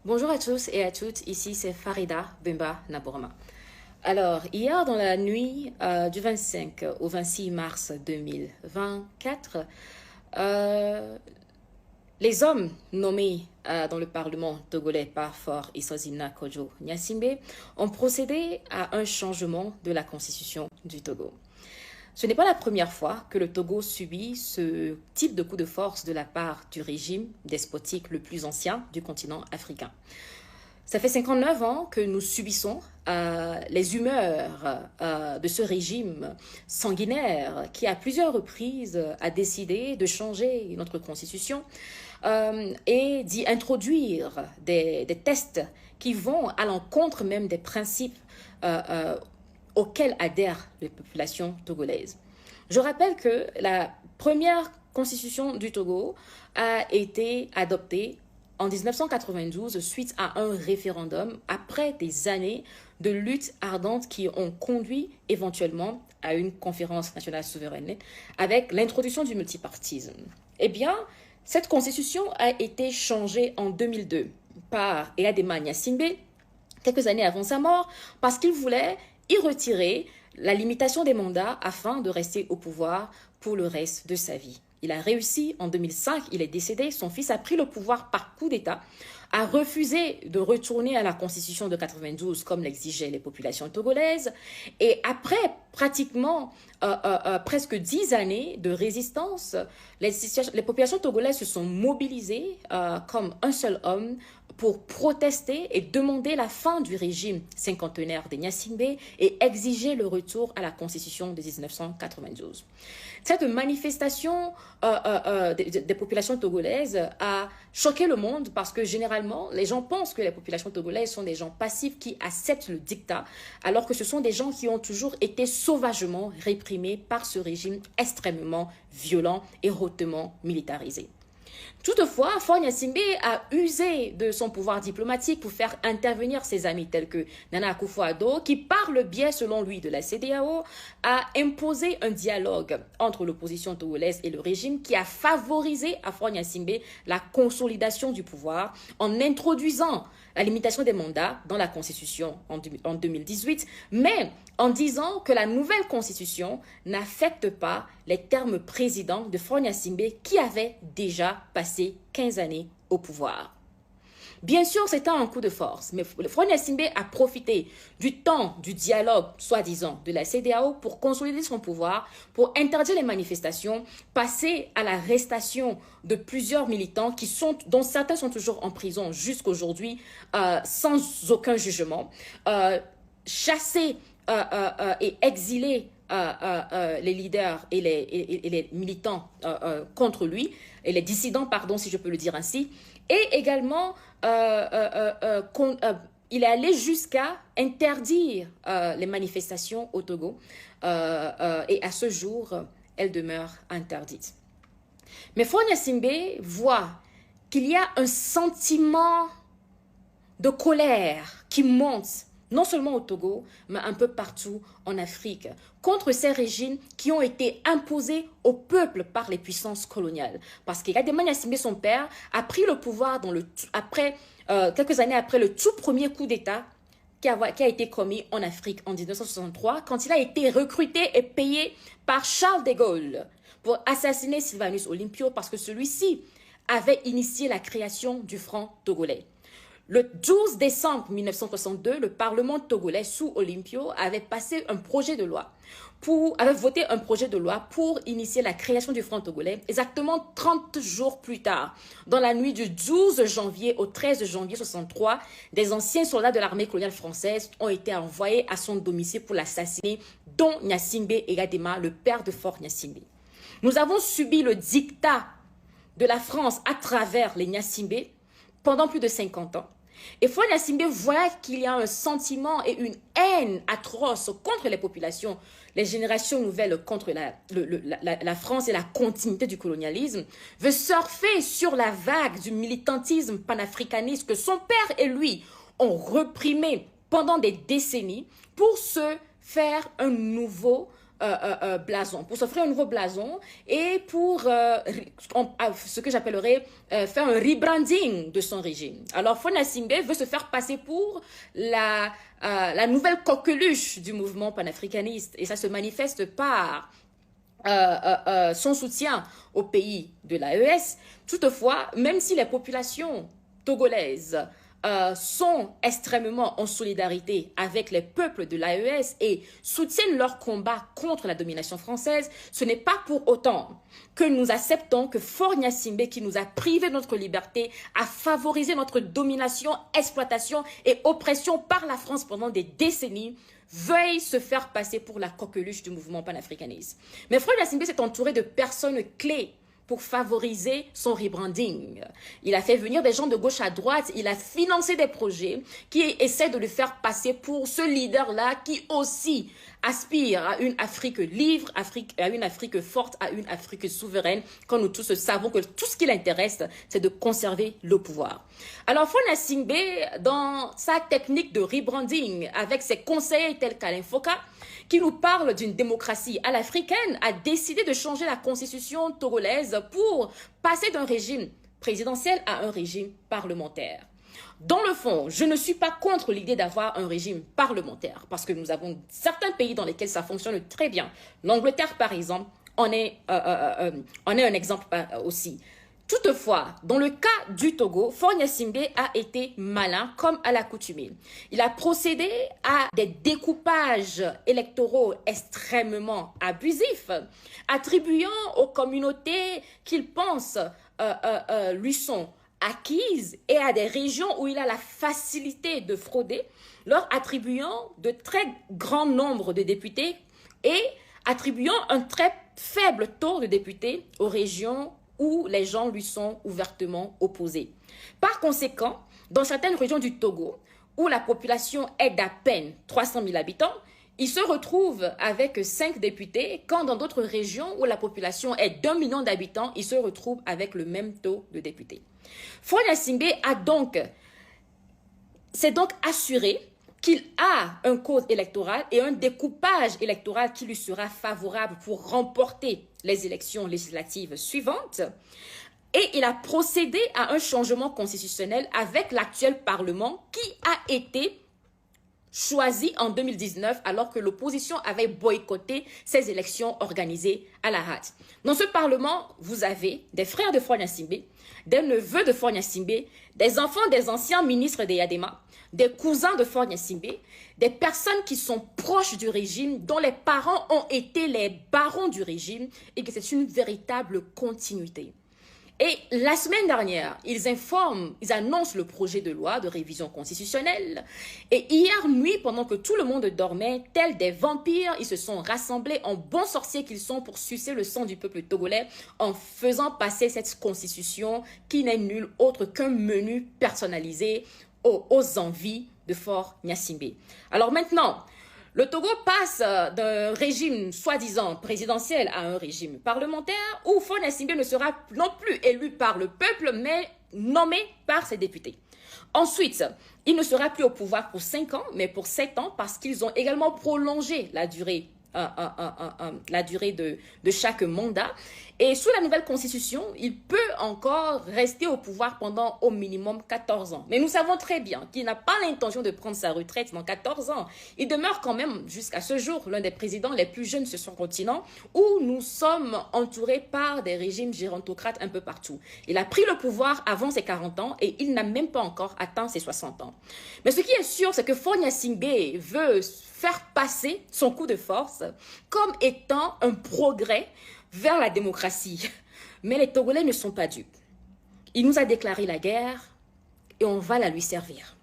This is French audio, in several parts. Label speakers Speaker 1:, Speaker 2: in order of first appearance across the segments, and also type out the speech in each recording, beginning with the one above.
Speaker 1: Bonjour à tous et à toutes, ici c'est Farida Bemba Nabourama. Alors, hier dans la nuit du 25 au 26 mars 2024, euh, les hommes nommés dans le Parlement togolais par Faure Issozina Kodjo Gnassingbé ont procédé à un changement de la constitution du Togo. Ce n'est pas la première fois que le Togo subit ce type de coup de force de la part du régime despotique le plus ancien du continent africain. Ça fait 59 ans que nous subissons les humeurs de ce régime sanguinaire qui, à plusieurs reprises, a décidé de changer notre constitution et d'y introduire des tests qui vont à l'encontre même des principes auxquels adhèrent les populations togolaises. Je rappelle que la première constitution du Togo a été adoptée en 1992 suite à un référendum après des années de luttes ardentes qui ont conduit éventuellement à une conférence nationale souveraine avec l'introduction du multipartisme. Eh bien, cette constitution a été changée en 2002 par Eyadema Gnassingbé, quelques années avant sa mort, parce qu'il voulait y retirer la limitation des mandats afin de rester au pouvoir pour le reste de sa vie. Il a réussi en 2005, il est décédé, son fils a pris le pouvoir par coup d'État, a refusé de retourner à la constitution de 92 comme l'exigeaient les populations togolaises et après pratiquement presque 10 années de résistance, les populations togolaises se sont mobilisées comme un seul homme pour protester et demander la fin du régime cinquantenaire des Gnassingbé et exiger le retour à la constitution de 1992. Cette manifestation des populations togolaises a choqué le monde parce que généralement, les gens pensent que les populations togolaises sont des gens passifs qui acceptent le dictat, alors que ce sont des gens qui ont toujours été sauvagement réprimés par ce régime extrêmement violent et hautement militarisé. Toutefois, Faure Gnassingbé a usé de son pouvoir diplomatique pour faire intervenir ses amis tels que Nana Akufo-Addo, qui, par le biais, selon lui, de la CEDEAO, a imposé un dialogue entre l'opposition togolaise et le régime qui a favorisé à Faure Gnassingbé la consolidation du pouvoir en introduisant la limitation des mandats dans la Constitution en 2018, mais en disant que la nouvelle Constitution n'affecte pas les termes présidents de Faure Gnassingbé qui avait déjà passé 15 années au pouvoir. Bien sûr, c'était un coup de force, mais Faure Gnassingbé a profité du temps du dialogue, soi-disant, de la CEDEAO pour consolider son pouvoir, pour interdire les manifestations, passer à l'arrestation de plusieurs militants dont certains sont toujours en prison jusqu'aujourd'hui sans aucun jugement, chasser et exiler les leaders et les militants contre lui, et les dissidents, pardon, si je peux le dire ainsi, et également il est allé jusqu'à interdire les manifestations au Togo et à ce jour, elles demeurent interdites. Mais Faure Gnassingbé voit qu'il y a un sentiment de colère qui monte non seulement au Togo, mais un peu partout en Afrique, contre ces régimes qui ont été imposés au peuple par les puissances coloniales. Parce qu'Eyadema Gnassingbé, son père, a pris le pouvoir quelques années après le tout premier coup d'État qui a été commis en Afrique en 1963, quand il a été recruté et payé par Charles de Gaulle pour assassiner Sylvanus Olympio, parce que celui-ci avait initié la création du franc togolais. Le 12 décembre 1962, le Parlement togolais sous Olympio avait voté un projet de loi pour initier la création du franc togolais, exactement 30 jours plus tard. Dans la nuit du 12 janvier au 13 janvier 1963, des anciens soldats de l'armée coloniale française ont été envoyés à son domicile pour l'assassiner, dont Gnassingbé Eyadema, le père de Faure Gnassingbé. Nous avons subi le dictat de la France à travers les Gnassingbé pendant plus de 50 ans. Et Faure Gnassingbé voit qu'il y a un sentiment et une haine atroce contre les populations, les générations nouvelles contre la France et la continuité du colonialisme, veut surfer sur la vague du militantisme panafricaniste que son père et lui ont reprimé pendant des décennies pour se faire un nouveau blason, pour s'offrir un nouveau blason et pour ce que j'appellerais faire un rebranding de son régime. Alors Faure Gnassingbé veut se faire passer pour la nouvelle coqueluche du mouvement panafricaniste et ça se manifeste par son soutien au pays de l'AES. Toutefois, même si les populations togolaises sont extrêmement en solidarité avec les peuples de l'AES et soutiennent leur combat contre la domination française, ce n'est pas pour autant que nous acceptons que Faure Gnassingbé, qui nous a privés de notre liberté, a favorisé notre domination, exploitation et oppression par la France pendant des décennies, veuille se faire passer pour la coqueluche du mouvement panafricaniste. Mais Faure Gnassingbé s'est entouré de personnes clés pour favoriser son rebranding. Il a fait venir des gens de gauche à droite, il a financé des projets qui essaient de le faire passer pour ce leader-là qui aussi aspire à une Afrique libre, à une Afrique forte, à une Afrique souveraine, quand nous tous savons que tout ce qui l'intéresse, c'est de conserver le pouvoir. Alors Faure Gnassingbé, dans sa technique de rebranding, avec ses conseillers tels qu'Alain Foka, qui nous parle d'une démocratie à l'africaine, a décidé de changer la constitution togolaise pour passer d'un régime présidentiel à un régime parlementaire. Dans le fond, je ne suis pas contre l'idée d'avoir un régime parlementaire, parce que nous avons certains pays dans lesquels ça fonctionne très bien. L'Angleterre, par exemple, en est un exemple aussi. Toutefois, dans le cas du Togo, Faure Gnassingbé a été malin comme à l'accoutumée. Il a procédé à des découpages électoraux extrêmement abusifs, attribuant aux communautés qu'il pense lui sont acquises et à des régions où il a la facilité de frauder, leur attribuant de très grands nombres de députés et attribuant un très faible taux de députés aux régions où les gens lui sont ouvertement opposés. Par conséquent, dans certaines régions du Togo, où la population est d'à peine 300 000 habitants, il se retrouve avec 5 députés, quand dans d'autres régions où la population est d'1 million d'habitants, il se retrouve avec le même taux de députés. Faure Gnassingbé s'est donc assuré qu'il a un code électoral et un découpage électoral qui lui sera favorable pour remporter les élections législatives suivantes. Et il a procédé à un changement constitutionnel avec l'actuel Parlement qui a été choisi en 2019 alors que l'opposition avait boycotté ces élections organisées à la hâte. Dans ce Parlement, vous avez des frères de Faure Gnassingbé, des neveux de Faure Gnassingbé, des enfants des anciens ministres des Yadema, des cousins de Faure Gnassingbé, des personnes qui sont proches du régime, dont les parents ont été les barons du régime et que c'est une véritable continuité. Et la semaine dernière, ils annoncent le projet de loi de révision constitutionnelle. Et hier nuit, pendant que tout le monde dormait, tels des vampires, ils se sont rassemblés en bons sorciers qu'ils sont pour sucer le sang du peuple togolais en faisant passer cette constitution qui n'est nulle autre qu'un menu personnalisé aux envies de Faure Gnassingbé. Alors maintenant, le Togo passe d'un régime soi-disant présidentiel à un régime parlementaire où Faure Gnassingbé ne sera non plus élu par le peuple, mais nommé par ses députés. Ensuite, il ne sera plus au pouvoir pour 5 ans, mais pour 7 ans parce qu'ils ont également prolongé la durée de chaque mandat. Et sous la nouvelle constitution, il peut encore rester au pouvoir pendant au minimum 14 ans. Mais nous savons très bien qu'il n'a pas l'intention de prendre sa retraite dans 14 ans. Il demeure quand même, jusqu'à ce jour, l'un des présidents les plus jeunes sur son continent, où nous sommes entourés par des régimes gérontocrates un peu partout. Il a pris le pouvoir avant ses 40 ans et il n'a même pas encore atteint ses 60 ans. Mais ce qui est sûr, c'est que Faure Gnassingbé veut faire passer son coup de force comme étant un progrès vers la démocratie. Mais les Togolais ne sont pas dupes. Il nous a déclaré la guerre et on va la lui servir.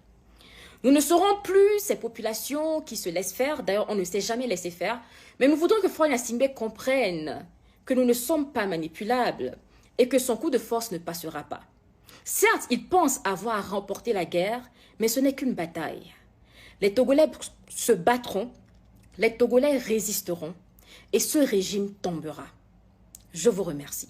Speaker 1: Nous ne serons plus ces populations qui se laissent faire. D'ailleurs, on ne s'est jamais laissé faire. Mais nous voudrons que Faure Gnassingbé comprenne que nous ne sommes pas manipulables et que son coup de force ne passera pas. Certes, il pense avoir remporté la guerre, mais ce n'est qu'une bataille. Les Togolais se battront, les Togolais résisteront et ce régime tombera. Je vous remercie.